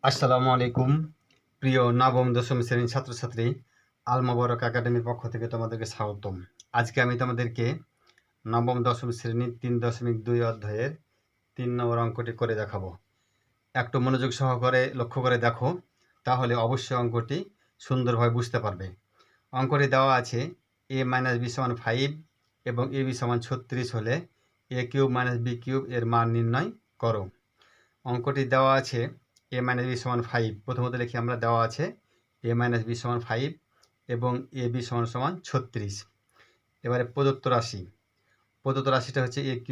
আসসালামু আলাইকুম। প্রিয় নবম দশম শ্রেণীর ছাত্রছাত্রী, আল মোবারক একাডেমির পক্ষ থেকে তোমাদেরকে স্বাগতম। আজকে আমি তোমাদেরকে নবম দশম শ্রেণীর 3.2 অধ্যায়ের 3 নম্বর অঙ্কটি করে দেখাবো। একটু মনোযোগ সহকারে লক্ষ্য করে দেখো, তাহলে অবশ্যই অঙ্কটি সুন্দরভাবে বুঝতে পারবে। অঙ্কটি দেওয়া আছে a - b = 5 এবং ab = 36 হলে a³ - b³ এর মান নির্ণয় করো। অঙ্কটি দেওয়া আছে a - b = 5। প্রথমত লিখি আমরা, দেওয়া আছে a - b = 5 এবং ab = 36। এবারে প্রদত্ত রাশিটা হচ্ছে a³ -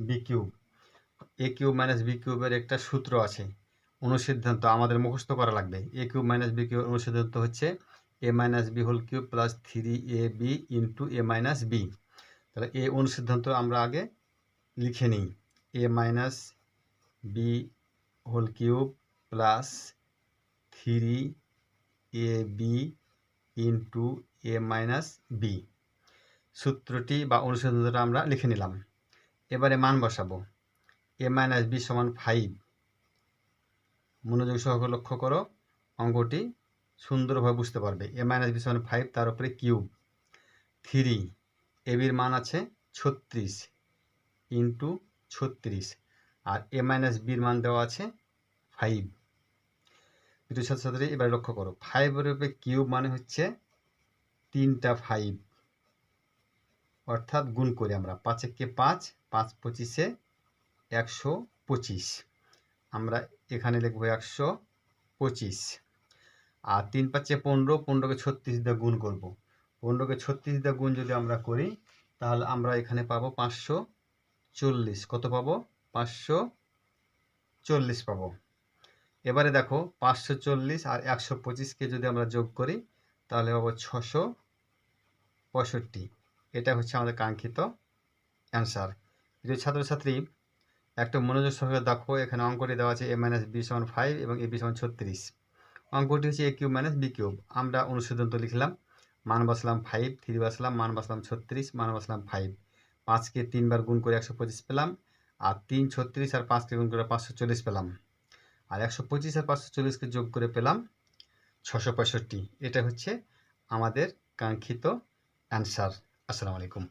b³। a³ - b³ এর একটা সূত্র আছে, অনুসিদ্ধান্ত আমাদের মুখস্থ করা লাগবে। a³ - b³ এর অনুসিদ্ধান্ত হচ্ছে a - b whole cube plus 3ab into a - b। তাহলে এই অনুসিদ্ধান্ত আমরা আগে লিখে নিই। a - b whole cube plus 3ab into a - b। সূত্রটি বা অনুসিদ্ধান্তটা আমরা লিখে নিলাম। এবারে মান বসাবো। a - b = 5। মনোযোগ সহকারে লক্ষ্য করো, অঙ্কটি সুন্দরভাবে বুঝতে পারবে। a - b = 5, তার উপরে কিউব 3, এর মান আছে 36 ইন্টু 36, আর a - bর মান দেওয়া আছে 5। প্রিয় ছাত্রছাত্রী, এবার লক্ষ্য করো, 5 এর উপরে কিউব মানে হচ্ছে 3টা 5, অর্থাৎ গুণ করি আমরা। 5 একে 5, 5 × 25 = 125। আমরা এখানে লিখব 125। আর 3 × 5 = 15, 15কে 36 দিয়ে গুণ করব। 15কে 36 দিয়ে গুণ যদি আমরা করি, তাহলে আমরা এখানে পাবো 540। কত পাবো? 540 পাবো। এবারে দেখো, 540 আর 125কে যদি আমরা যোগ করি, তাহলে পাবো 665। এটা হচ্ছে আমাদের কাঙ্ক্ষিত অ্যান্সার। প্রিয় ছাত্রছাত্রী, একটা মনোযোগ সহকারে দেখো, এখানে অঙ্কটি দেওয়া আছে a - b = 5 এবং ab = 36। অঙ্কটি হচ্ছে a³ - b³। আমরা অনুসিদ্ধান্ত লিখলাম, মান বসালাম 5, 3 বসালাম, মান বসালাম 36, মান বসালাম 5। 5কে 3 বার গুণ করে 125 পেলাম, আর 3 36 আর 5কে গুণ করে 540 পেলাম, আর 125 আর 540কে যোগ করে পেলাম 665। এটা হচ্ছে আমাদের কাঙ্ক্ষিত অ্যান্সার। আসসালামু আলাইকুম।